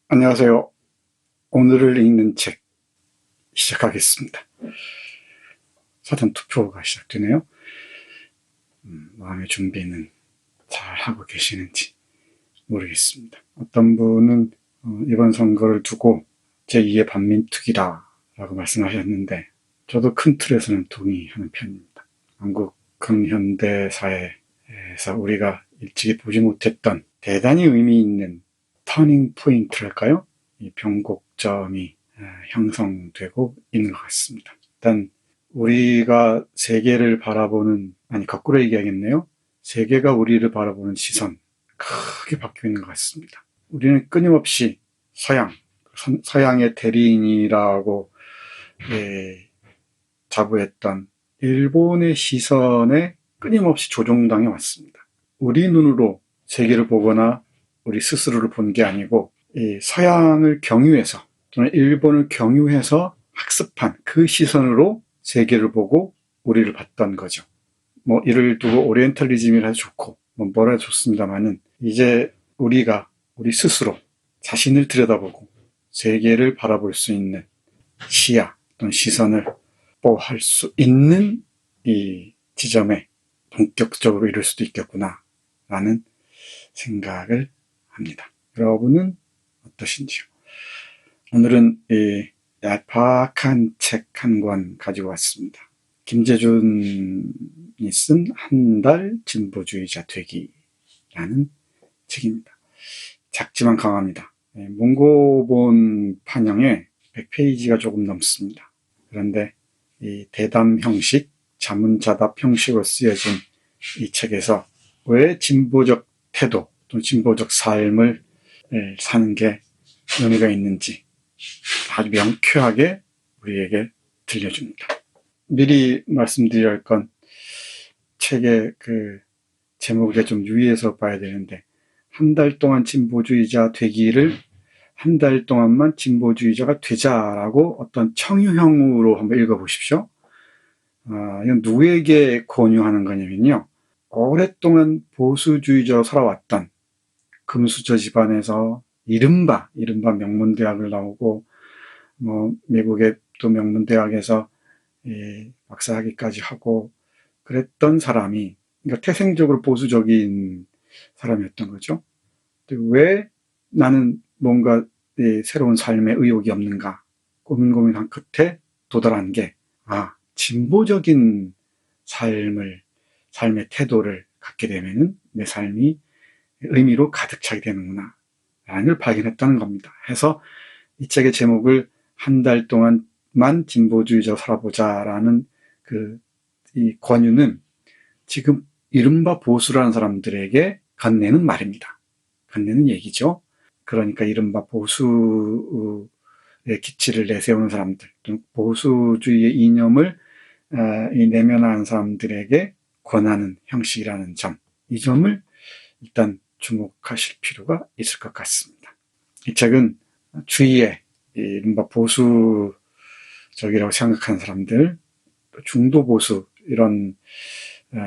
안녕하세요. 오늘을 읽는 책 시작하겠습니다. 사전 투표가 시작되네요. 마음의 준비는 잘 하고 계시는지 모르겠습니다. 어떤 분은 이번 선거를 두고 제2의 반민특위다 라고 말씀하셨는데 저도 큰 틀에서는 동의하는 편입니다. 한국 근현대사회에서 우리가 일찍이 보지 못했던 대단히 의미 있는 터닝 포인트랄까요? 이 변곡점이 형성되고 있는 것 같습니다. 일단 우리가 세계를 바라보는, 거꾸로 얘기하겠네요. 세계가 우리를 바라보는 시선 크게 바뀌고 있는 것 같습니다. 우리는 끊임없이 서양의 대리인이라고 자부했던 일본의 시선에 끊임없이 조종당해 왔습니다. 우리 눈으로 세계를 보거나 우리 스스로를 본 게 아니고 이 서양을 경유해서 또는 일본을 경유해서 학습한 그 시선으로 세계를 보고 우리를 봤던 거죠. 이를 두고 오리엔탈리즘이라 해도 좋고 뭐라 해도 좋습니다만은 이제 우리가 우리 스스로 자신을 들여다보고 세계를 바라볼 수 있는 시야 또는 시선을 뽀할 수 있는 이 지점에 본격적으로 이룰 수도 있겠구나 라는 생각을 합니다. 여러분은 어떠신지요? 오늘은 이 얄팍한 책 한 권 가지고 왔습니다. 김재준이 쓴 한 달 진보주의자 되기라는 책입니다. 작지만 강합니다. 문고본 판형에 100페이지가 조금 넘습니다. 그런데 이 대담 형식, 자문자답 형식으로 쓰여진 이 책에서 왜 진보적 태도 또 진보적 삶을 사는 게 의미가 있는지 아주 명쾌하게 우리에게 들려줍니다. 미리 말씀드려야 할 건 책의 그 제목에 좀 유의해서 봐야 되는데 한 달 동안 진보주의자 되기를 한 달 동안만 진보주의자가 되자라고 어떤 청유형으로 한번 읽어보십시오. 이건 누구에게 권유하는 거냐면요. 오랫동안 보수주의자로 살아왔던 금수저 집안에서 이른바 명문대학을 나오고 미국의 또 명문대학에서 박사학위까지 하고 그랬던 사람이, 그러니까 태생적으로 보수적인 사람이었던 거죠. 왜 나는 뭔가 새로운 삶의 의욕이 없는가 고민한 끝에 도달한 게 진보적인 삶의 태도를 갖게 되면은 내 삶이 의미로 가득 차게 되는구나 라는 걸 발견했다는 겁니다. 해서 이 책의 제목을 한 달 동안만 진보주의자로 살아보자라는 이 권유는 지금 이른바 보수라는 사람들에게 건네는 말입니다. 건네는 얘기죠. 그러니까 이른바 보수의 기치를 내세우는 사람들, 보수주의의 이념을 내면화한 사람들에게 권하는 형식이라는 점, 이 점을 일단 주목하실 필요가 있을 것 같습니다. 이 책은 주위에 이른바 보수적이라고 생각하는 사람들, 중도 보수 이런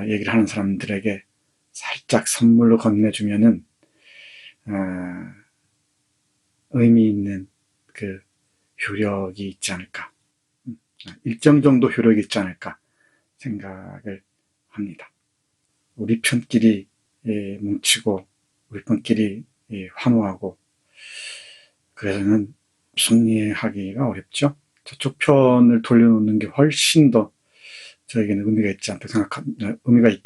얘기를 하는 사람들에게 살짝 선물로 건네주면은 의미 있는 그 효력이 있지 않을까, 일정 정도 효력이 있지 않을까 생각을 합니다. 우리 편끼리 뭉치고 우리 편끼리 환호하고 그래서는 승리하기가 어렵죠. 저쪽 편을 돌려놓는 게 훨씬 더 저에게는 의미가 있다고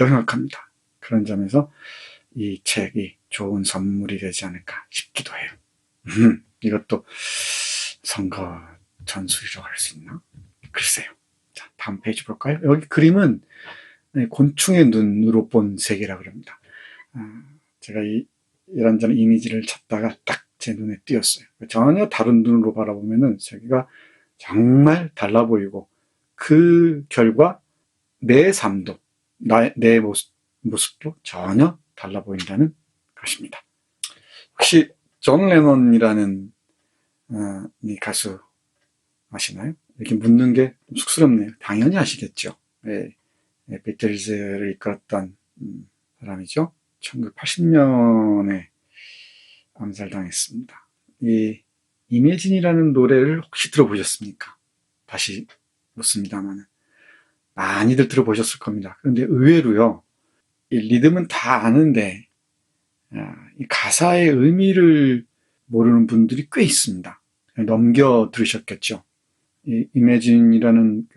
생각합니다. 그런 점에서 이 책이 좋은 선물이 되지 않을까 싶기도 해요. 이것도 선거 전술이라고 할 수 있나? 글쎄요. 자, 다음 페이지 볼까요? 여기 그림은 곤충의 눈으로 본 세계라고 합니다. 제가 이런저런 이미지를 찾다가 딱 제 눈에 띄었어요. 전혀 다른 눈으로 바라보면은 세계가 정말 달라 보이고 그 결과 내 삶도 내 모습도 전혀 달라 보인다는 것입니다. 혹시 존 레논이라는 이 가수 아시나요? 이렇게 묻는 게 좀 쑥스럽네요. 당연히 아시겠죠. 비틀즈를 이끌었던 사람이죠. 1980년에 암살당했습니다. 이 이매진이라는 노래를 혹시 들어보셨습니까? 다시 묻습니다만 많이들 들어보셨을 겁니다. 그런데 의외로요, 이 리듬은 다 아는데 이 가사의 의미를 모르는 분들이 꽤 있습니다. 넘겨 들으셨겠죠. 이 Imagine이라는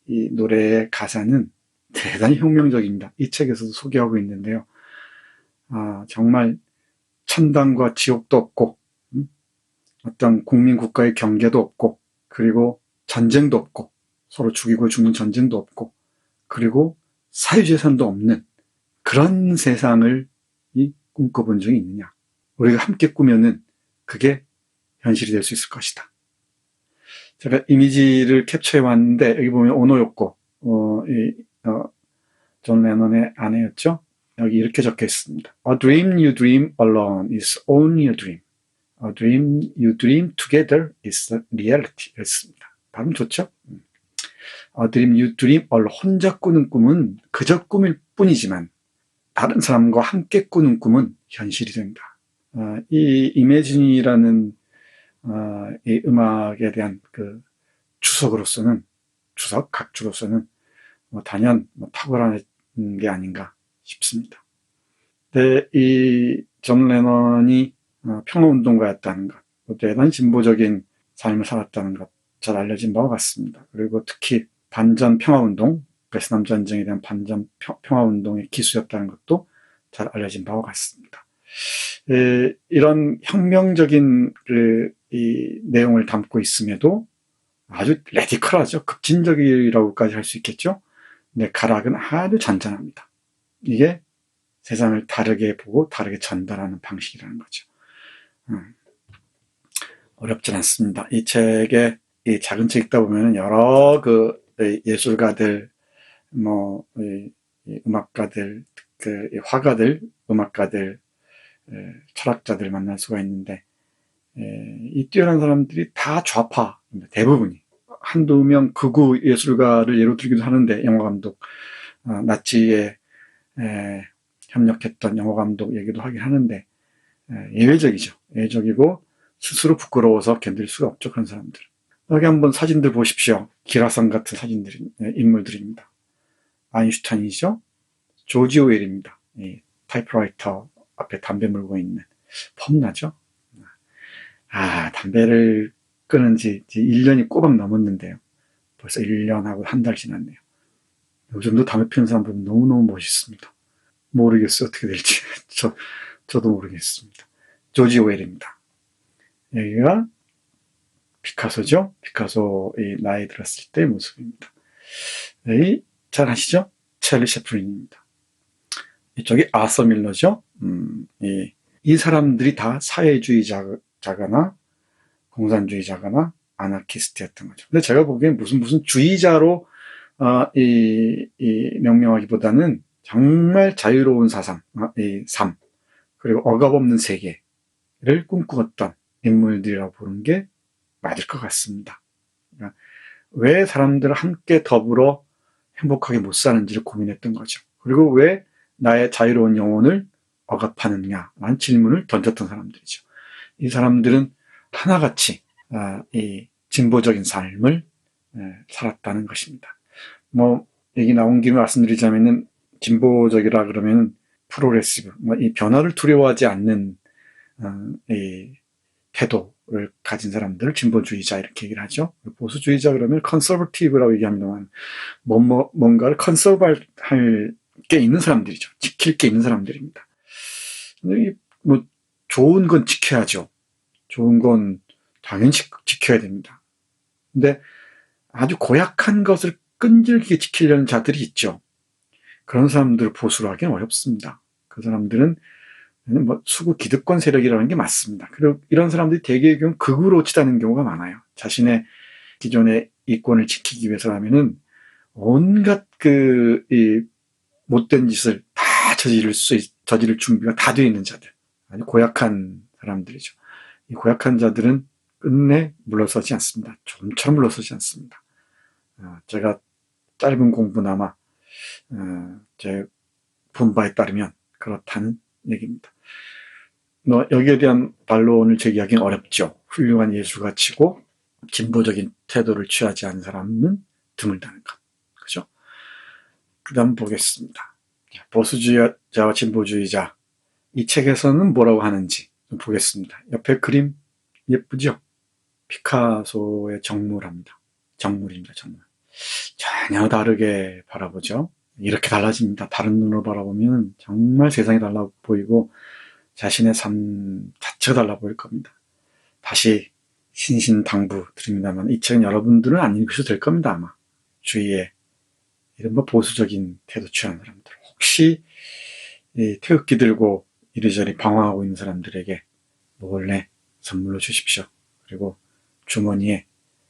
이 노래의 가사는 대단히 혁명적입니다. 이 책에서도 소개하고 있는데요. 정말 천당과 지옥도 없고, 어떤 국민 국가의 경계도 없고, 그리고 전쟁도 없고, 서로 죽이고 죽는 전쟁도 없고, 그리고 사유재산도 없는 그런 세상을 꿈꿔본 적이 있느냐. 우리가 함께 꾸면은 그게 현실이 될 수 있을 것이다. 제가 이미지를 캡처해 왔는데, 여기 보면 오노요코, 존 레논의 아내였죠. 여기 이렇게 적혀 있습니다. A dream you dream alone is only a dream. A dream you dream together is reality. 였습니다. 발음 좋죠? A dream you dream alone. 혼자 꾸는 꿈은 그저 꿈일 뿐이지만 다른 사람과 함께 꾸는 꿈은 현실이 된다. 이 이매진이라는 이 음악에 대한 그 각주로서는 단연 탁월한 게 아닌가 싶습니다. 근데 이 존 레넌이 평화운동가였다는 것, 또 대단히 진보적인 삶을 살았다는 것 잘 알려진 바와 같습니다. 그리고 특히 반전 평화운동, 베트남 전쟁에 대한 반전 평화운동의 기수였다는 것도 잘 알려진 바와 같습니다. 이런 혁명적인 이 내용을 담고 있음에도 아주 레디컬하죠. 급진적이라고까지 할 수 있겠죠. 근데 가락은 아주 잔잔합니다. 이게 세상을 다르게 보고 다르게 전달하는 방식이라는 거죠. 어렵진 않습니다. 이 책에 이 작은 책 읽다 보면 여러 예술가들, 음악가들, 화가들, 음악가들, 철학자들 만날 수가 있는데, 이 뛰어난 사람들이 다 좌파입니다. 대부분이. 한두 명 극우 예술가를 예로 들기도 하는데, 영화감독, 나치에 협력했던 영화감독 얘기도 하긴 하는데, 예외적이죠. 예외적이고, 스스로 부끄러워서 견딜 수가 없죠. 그런 사람들. 여기 한번 사진들 보십시오. 기라성 같은 인물들입니다. 아인슈타인이죠. 조지 오웰입니다. 타이프라이터 앞에 담배 물고 있는. 폼나죠? 담배를 끊은 지 1년이 꼬박 넘었는데요. 벌써 1년하고 한 달 지났네요. 요즘도 담배 피우는 사람 보면 너무너무 멋있습니다. 모르겠어요. 어떻게 될지. 저도 모르겠습니다. 조지 오웰입니다. 여기가 피카소죠. 피카소의 나이 들었을 때의 모습입니다. 여기 잘 아시죠? 찰리 채플린입니다. 이쪽이 아서 밀러죠. 이 사람들이 다 사회주의자거나 공산주의자거나 아나키스트였던 거죠. 근데 제가 보기엔 무슨 주의자로 명명하기보다는 정말 자유로운 삶, 그리고 억압없는 세계를 꿈꾸었던 인물들이라고 보는 게 맞을 것 같습니다. 그러니까 왜 사람들을 함께 더불어 행복하게 못 사는지를 고민했던 거죠. 그리고 왜 나의 자유로운 영혼을 억압하느냐라는 질문을 던졌던 사람들이죠. 이 사람들은 하나같이 이 진보적인 삶을 살았다는 것입니다. 얘기 나온 김에 말씀드리자면은 진보적이라 그러면 프로그레시브, 이 변화를 두려워하지 않는 이 태도를 가진 사람들을 진보주의자 이렇게 얘기를 하죠. 보수주의자 그러면 컨서버티브라고 얘기합니다만 뭔가를 컨서버할 게 있는 사람들이죠. 지킬 게 있는 사람들입니다. 좋은 건 지켜야죠. 좋은 건 당연히 지켜야 됩니다. 근데 아주 고약한 것을 끈질기게 지키려는 자들이 있죠. 그런 사람들을 보수로 하기는 어렵습니다. 그 사람들은 수구 기득권 세력이라는 게 맞습니다. 그리고 이런 사람들이 대개의 경우 극우로 치닫는 경우가 많아요. 자신의 기존의 이권을 지키기 위해서라면은 온갖 못된 짓을 다 저지를 준비가 다 되어 있는 자들. 아주 고약한 사람들이죠. 이 고약한 자들은 끝내 물러서지 않습니다. 좀처럼 물러서지 않습니다. 제가 짧은 공부나마 제 본 바에 따르면 그렇다는 얘기입니다. 여기에 대한 반론을 제기하기는 어렵죠. 훌륭한 예술가치고 진보적인 태도를 취하지 않은 사람은 드물다는 것. 그죠? 그 다음 보겠습니다. 보수주의자와 진보주의자. 이 책에서는 뭐라고 하는지 좀 보겠습니다. 옆에 그림 예쁘죠? 피카소의 정물입니다. 정물. 전혀 다르게 바라보죠. 이렇게 달라집니다. 다른 눈으로 바라보면 정말 세상이 달라 보이고 자신의 삶 자체가 달라 보일 겁니다. 다시 신신당부 드립니다만 이 책은 여러분들은 안 읽으셔도 될 겁니다. 아마 주위에 이른바 보수적인 태도 취하는 사람들, 혹시 태극기 들고 이리저리 방황하고 있는 사람들에게 몰래 선물로 주십시오. 그리고 주머니에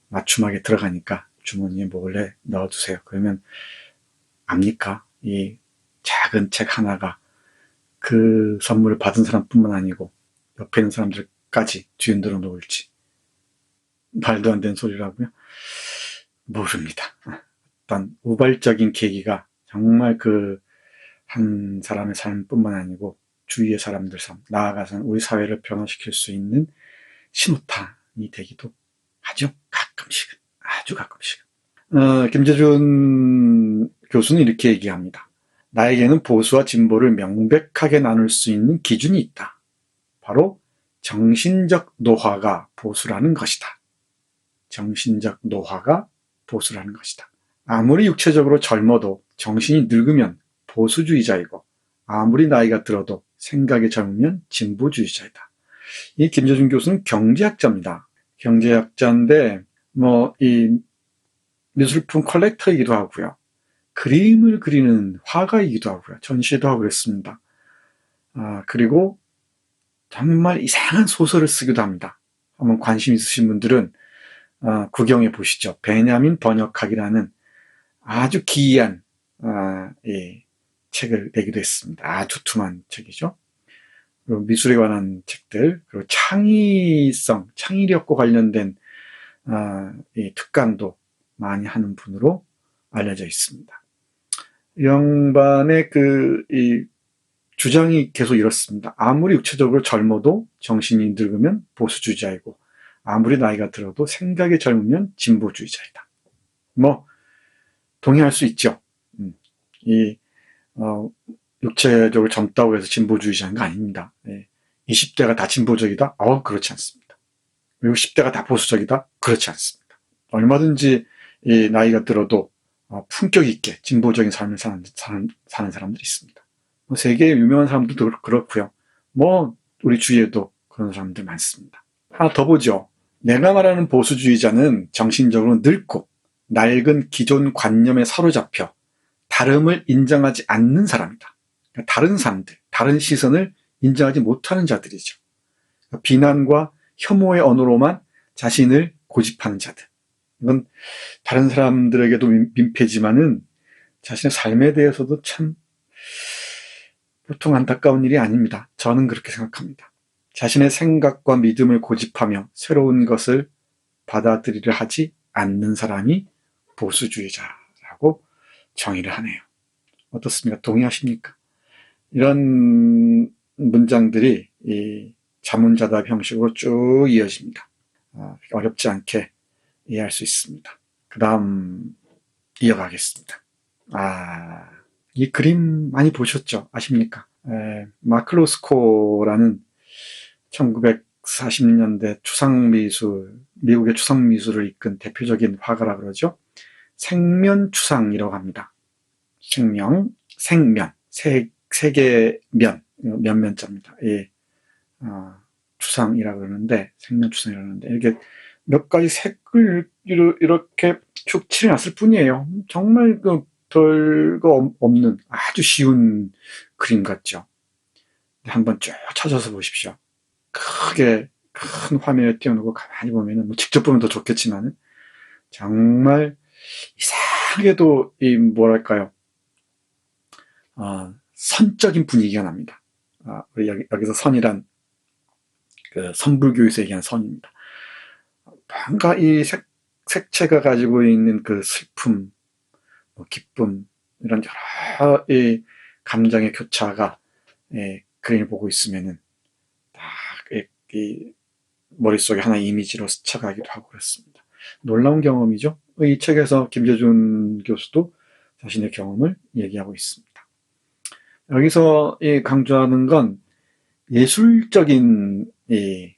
맞춤하게 들어가니까 주머니에 몰래 넣어두세요. 그러면 압니까? 이 작은 책 하나가 그 선물을 받은 사람뿐만 아니고 옆에 있는 사람들까지 뒤흔들어 놓을지. 말도 안 되는 소리라고요? 모릅니다. 어떤 우발적인 계기가 정말 그 한 사람의 삶뿐만 아니고 주위의 사람들 삶, 나아가서는 우리 사회를 변화시킬 수 있는 신호탄이 되기도 하죠. 가끔씩은. 아주 가끔씩은. 김재준 교수는 이렇게 얘기합니다. 나에게는 보수와 진보를 명백하게 나눌 수 있는 기준이 있다. 바로 정신적 노화가 보수라는 것이다. 정신적 노화가 보수라는 것이다. 아무리 육체적으로 젊어도 정신이 늙으면 보수주의자이고 아무리 나이가 들어도 생각이 젊으면 진보주의자이다. 이 김재준 교수는 경제학자입니다. 경제학자인데 이 미술품 컬렉터이기도 하고요. 그림을 그리는 화가이기도 하고요. 전시도 하고 그랬습니다. 그리고 정말 이상한 소설을 쓰기도 합니다. 한번 관심 있으신 분들은 구경해 보시죠. 베냐민 번역학이라는 아주 기이한 책을 내기도 했습니다. 아주 두툼한 책이죠. 그리고 미술에 관한 책들, 그리고 창의성, 창의력과 관련된 이 특강도 많이 하는 분으로 알려져 있습니다. 이 양반의 이 주장이 계속 이렇습니다. 아무리 육체적으로 젊어도 정신이 늙으면 보수주의자이고 아무리 나이가 들어도 생각이 젊으면 진보주의자이다. 동의할 수 있죠. 육체적으로 젊다고 해서 진보주의자인 거 아닙니다. 20대가 다 진보적이다? 그렇지 않습니다. 그리고 10대가 다 보수적이다? 그렇지 않습니다. 얼마든지 나이가 들어도 품격 있게 진보적인 삶을 사는 사람들이 있습니다. 세계의 유명한 사람들도 그렇고요. 우리 주위에도 그런 사람들 많습니다. 하나 더 보죠. 내가 말하는 보수주의자는 정신적으로 늙고 낡은 기존 관념에 사로잡혀 다름을 인정하지 않는 사람이다. 그러니까 다른 사람들, 다른 시선을 인정하지 못하는 자들이죠. 그러니까 비난과 혐오의 언어로만 자신을 고집하는 자들. 이건 다른 사람들에게도 민폐지만은 자신의 삶에 대해서도 참 보통 안타까운 일이 아닙니다. 저는 그렇게 생각합니다. 자신의 생각과 믿음을 고집하며 새로운 것을 받아들이려 하지 않는 사람이 보수주의자라고 정의를 하네요. 어떻습니까? 동의하십니까? 이런 문장들이 이 자문자답 형식으로 쭉 이어집니다. 어렵지 않게 이해할 수 있습니다. 그 다음 이어가겠습니다. 이 그림 많이 보셨죠? 아십니까? 마크 로스코라는 1940년대 추상미술, 미국의 추상미술을 이끈 대표적인 화가라 그러죠. 생면추상이라고 합니다. 생면, 세계면, 면면자입니다. 추상이라고 그러는데, 생면추상이라고 그러는데, 이렇게 몇 가지 색을 이렇게 쭉 칠해놨을 뿐이에요. 정말 별거 없는 아주 쉬운 그림 같죠. 한번 쭉 찾아서 보십시오. 크게 큰 화면에 띄워놓고 가만히 보면은 직접 보면 더 좋겠지만은 정말 이상하게도 뭐랄까요, 선적인 분위기가 납니다. 우리 여기서 선이란 그 선불교에서 얘기한 선입니다. 뭔가 이 색채가 가지고 있는 그 슬픔, 기쁨, 이런 여러 이 감정의 교차가 그림을 보고 있으면은 머릿속에 하나의 이미지로 스쳐가기도 하고 그렇습니다. 놀라운 경험이죠. 이 책에서 김재준 교수도 자신의 경험을 얘기하고 있습니다. 여기서 강조하는 건 예술적인 이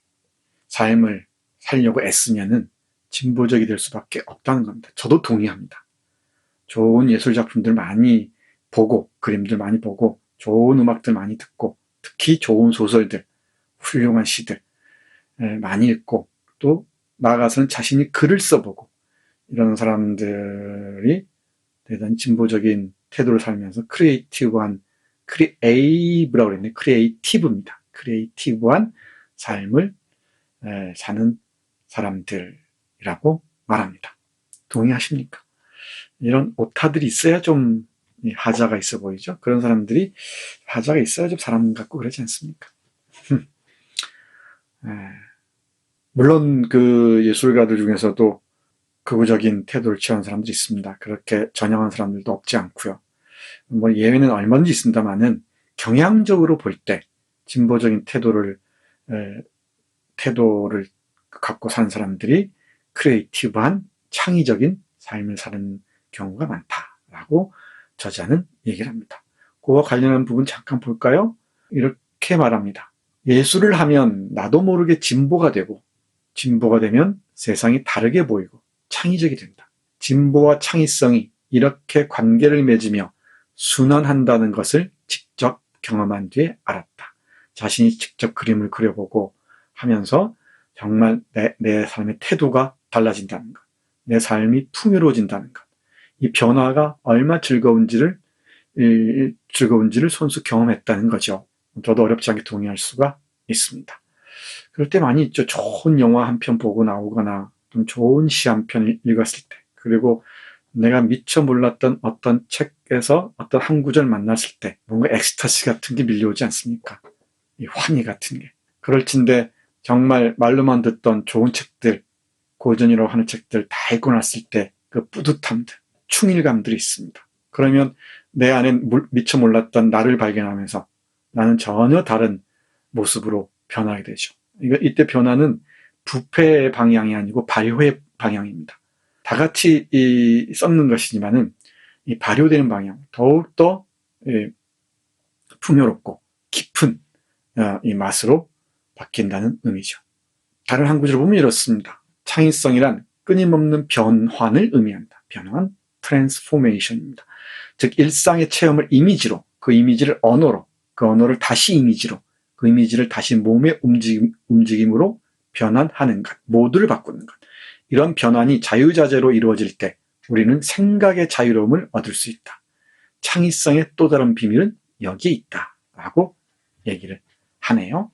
삶을 살려고 애쓰면은 진보적이 될 수밖에 없다는 겁니다. 저도 동의합니다. 좋은 예술 작품들 많이 보고, 그림들 많이 보고, 좋은 음악들 많이 듣고, 특히 좋은 소설들, 훌륭한 시들 많이 읽고, 또 나아가서는 자신이 글을 써보고, 이런 사람들이 대단히 진보적인 태도를 살면서 크리에이브라고 그랬네. 크리에이티브입니다. 크리에이티브한 삶을 사는 사람들이라고 말합니다. 동의하십니까? 이런 오타들이 있어야 좀 하자가 있어 보이죠. 그런 사람들이 하자가 있어야 좀 사람 같고 그러지 않습니까? 물론 그 예술가들 중에서도 극우적인 태도를 취하는 사람들이 있습니다. 그렇게 전형한 사람들도 없지 않고요. 뭐 예외는 얼마든지 있습니다만은 경향적으로 볼 때 진보적인 태도를 갖고 사는 사람들이 크리에이티브한 창의적인 삶을 사는 경우가 많다라고 저자는 얘기를 합니다. 그와 관련한 부분 잠깐 볼까요? 이렇게 말합니다. 예술을 하면 나도 모르게 진보가 되고, 진보가 되면 세상이 다르게 보이고 창의적이 된다. 진보와 창의성이 이렇게 관계를 맺으며 순환한다는 것을 직접 경험한 뒤에 알았다. 자신이 직접 그림을 그려보고 하면서 정말 내 삶의 태도가 달라진다는 것, 내 삶이 풍요로워진다는 것, 이 변화가 얼마나 즐거운지를 손수 경험했다는 거죠. 저도 어렵지 않게 동의할 수가 있습니다. 그럴 때 많이 있죠. 좋은 영화 한 편 보고 나오거나 좀 좋은 시 한 편 읽었을 때, 그리고 내가 미처 몰랐던 어떤 책에서 어떤 한 구절 만났을 때 뭔가 엑스타시 같은 게 밀려오지 않습니까? 이 환희 같은 게. 그럴 텐데 정말 말로만 듣던 좋은 책들, 고전이라고 하는 책들 다 읽고 났을 때 그 뿌듯함들, 충일감들이 있습니다. 그러면 내 안에 미처 몰랐던 나를 발견하면서 나는 전혀 다른 모습으로 변하게 되죠. 이때 변화는 부패의 방향이 아니고 발효의 방향입니다. 다 같이 썩는 것이지만은 이 발효되는 방향, 더욱더 풍요롭고 깊은 이 맛으로 바뀐다는 의미죠. 다른 한 구절을 보면 이렇습니다. 창의성이란 끊임없는 변환을 의미한다. 변환, 트랜스포메이션입니다. 즉 일상의 체험을 이미지로, 그 이미지를 언어로, 그 언어를 다시 이미지로, 그 이미지를 다시 몸의 움직임으로 변환하는 것, 모두를 바꾸는 것. 이런 변환이 자유자재로 이루어질 때 우리는 생각의 자유로움을 얻을 수 있다. 창의성의 또 다른 비밀은 여기에 있다. 라고 얘기를 하네요.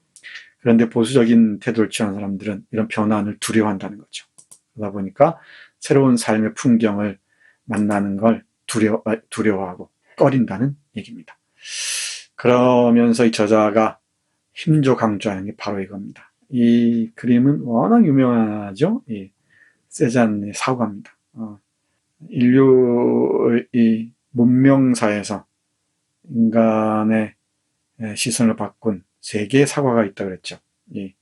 그런데 보수적인 태도를 취하는 사람들은 이런 변환을 두려워한다는 거죠. 그러다 보니까 새로운 삶의 풍경을 만나는 걸 두려워하고 꺼린다는 얘기입니다. 그러면서 이 저자가 힘줘 강조하는 게 바로 이겁니다. 이 그림은 워낙 유명하죠. 이 세잔의 사과입니다. 인류의 이 문명사에서 인간의 시선을 바꾼 세 개의 사과가 있다고 그랬죠. 이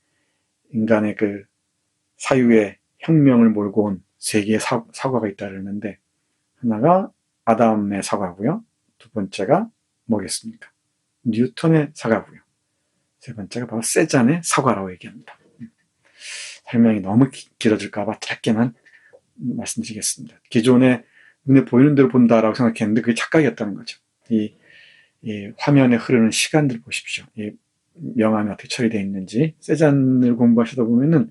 인간의 그 사유의 혁명을 몰고 온 세 개의 사과가 있다고 그러는데, 하나가 아담의 사과고요. 두 번째가 뭐겠습니까? 뉴턴의 사과고요. 세 번째가 바로 세잔의 사과라고 얘기합니다. 설명이 너무 길어질까봐 짧게만 말씀드리겠습니다. 기존에 눈에 보이는 대로 본다라고 생각했는데 그게 착각이었다는 거죠. 이 화면에 흐르는 시간들 보십시오. 이 명암이 어떻게 처리되어 있는지. 세잔을 공부하시다 보면은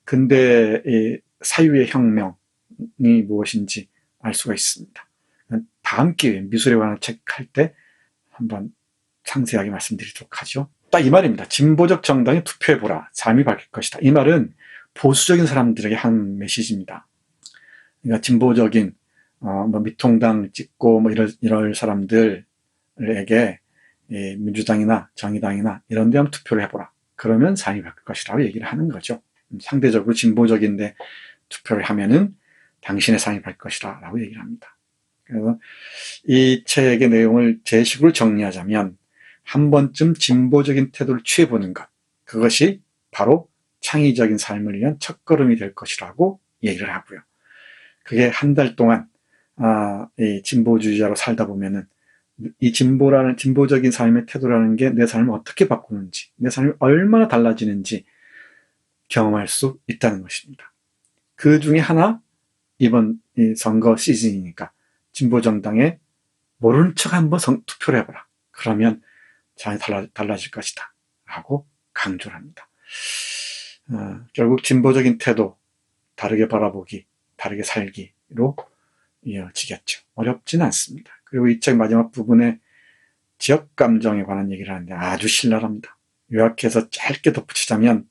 근대 사유의 혁명이 무엇인지 알 수가 있습니다. 다음 기회에 미술에 관한 책 할 때 한번 상세하게 말씀드리도록 하죠. 딱 이 말입니다. 진보적 정당에 투표해보라. 삶이 바뀔 것이다. 이 말은 보수적인 사람들에게 한 메시지입니다. 그러니까 진보적인 뭐 미통당 찍고 뭐 이럴 사람들에게 민주당이나 정의당이나 이런 데 한번 투표를 해보라. 그러면 삶이 바뀔 것이라고 얘기를 하는 거죠. 상대적으로 진보적인데 투표를 하면은 당신의 삶이 바뀔 것이다 라고 얘기를 합니다. 그래서 이 책의 내용을 제 식으로 정리하자면 한 번쯤 진보적인 태도를 취해보는 것, 그것이 바로 창의적인 삶을 위한 첫걸음이 될 것이라고 얘기를 하고요. 그게 한 달 동안 이 진보주의자로 살다 보면은 이 진보적인 삶의 태도라는 게 내 삶을 어떻게 바꾸는지, 내 삶이 얼마나 달라지는지 경험할 수 있다는 것입니다. 그 중에 하나, 이번 이 선거 시즌이니까 진보정당에 모르는 척 한번 투표를 해봐라. 그러면 잘 달라질 것이다. 라고 강조를 합니다. 결국 진보적인 태도, 다르게 바라보기, 다르게 살기로 이어지겠죠. 어렵지는 않습니다. 그리고 이 책 마지막 부분에 지역 감정에 관한 얘기를 하는데 아주 신랄합니다. 요약해서 짧게 덧붙이자면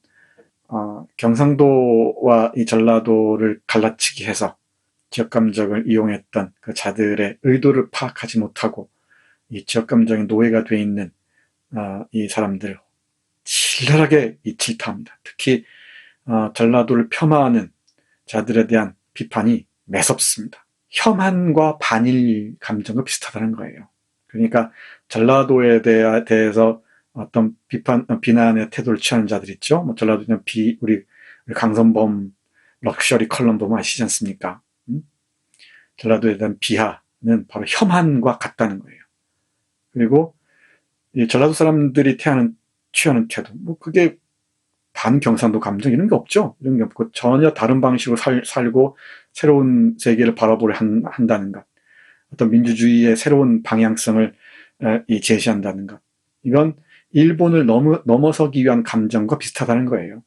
경상도와 이 전라도를 갈라치기 해서 지역 감정을 이용했던 그 자들의 의도를 파악하지 못하고 이 지역 감정의 노예가 돼 있는 이 사람들을 신랄하게 질타합니다. 특히 전라도를 겸하는 자들에 대한 비판이 매섭습니다. 혐한과 반일 감정과 비슷하다는 거예요. 그러니까 전라도에 대해서 어떤 비난의 태도를 취하는 자들 있죠. 뭐 전라도는 우리 강선범 럭셔리 컬럼 보면 아시지 않습니까? 전라도에 대한 비하는 바로 혐한과 같다는 거예요. 그리고 이 전라도 사람들이 취하는 태도, 뭐 그게 반경상도 감정 이런 게 없죠. 이런 게 없고 전혀 다른 방식으로 살고 새로운 세계를 바라보려 한다는 것, 어떤 민주주의의 새로운 방향성을 제시한다는 것, 이건 일본을 넘어서기 위한 감정과 비슷하다는 거예요.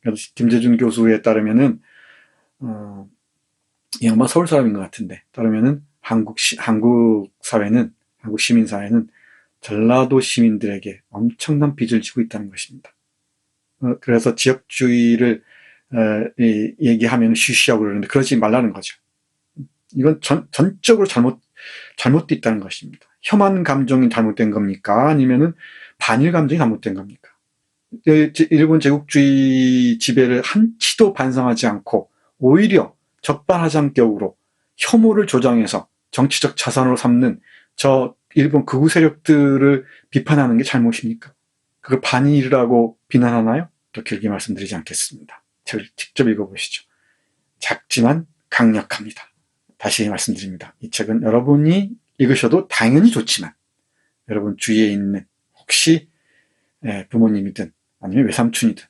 그래서 김재준 교수에 따르면은 이 양반 서울 사람인 것 같은데, 따르면은 한국 사회는, 한국 시민 사회는 전라도 시민들에게 엄청난 빚을 지고 있다는 것입니다. 그래서 지역주의를 얘기하면 쉬쉬하고 그러는데 그러지 말라는 거죠. 이건 전적으로 잘못돼 있다는 것입니다. 혐한 감정이 잘못된 겁니까? 아니면은 반일 감정이 잘못된 겁니까? 일본 제국주의 지배를 한치도 반성하지 않고 오히려 적반하장격으로 혐오를 조장해서 정치적 자산으로 삼는 저 일본 극우 세력들을 비판하는 게 잘못입니까? 그걸 반일이라고 비난하나요? 또 길게 말씀드리지 않겠습니다. 책을 직접 읽어보시죠. 작지만 강력합니다. 다시 말씀드립니다. 이 책은 여러분이 읽으셔도 당연히 좋지만 여러분 주위에 있는 혹시 부모님이든 아니면 외삼촌이든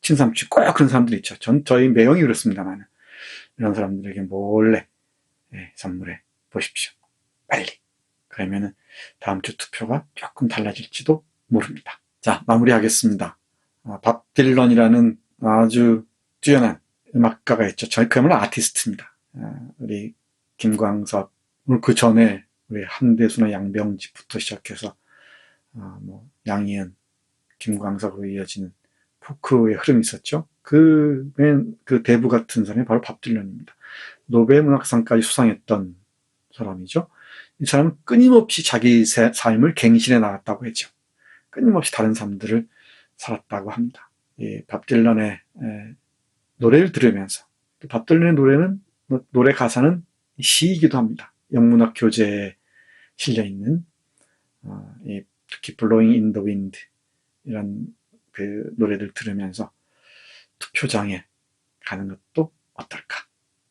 친삼촌 꼭 그런 사람들이 있죠. 저희 매형이 그렇습니다만 이런 사람들에게 몰래 선물해 보십시오. 빨리. 그러면은 다음 주 투표가 조금 달라질지도 모릅니다. 자, 마무리하겠습니다. 밥 딜런이라는 아주 뛰어난 음악가가 있죠. 그야말로 아티스트입니다. 우리 김광석, 그 전에 우리 한대수나 양병집부터 시작해서 뭐 양희은, 김광석으로 이어지는 포크의 흐름이 있었죠. 그 대부 같은 사람이 바로 밥 딜런입니다. 노벨 문학상까지 수상했던 사람이죠. 이 사람은 끊임없이 자기 삶을 갱신해 나갔다고 했죠. 끊임없이 다른 삶들을 살았다고 합니다. 이 밥 딜런의 노래를 들으면서, 밥 딜런의 노래 가사는 시이기도 합니다. 영문학 교재에 실려있는 특히 Blowing in the Wind 이런 그 노래를 들으면서 투표장에 가는 것도 어떨까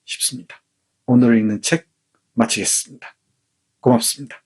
싶습니다. 오늘 읽는 책 마치겠습니다. 고맙습니다.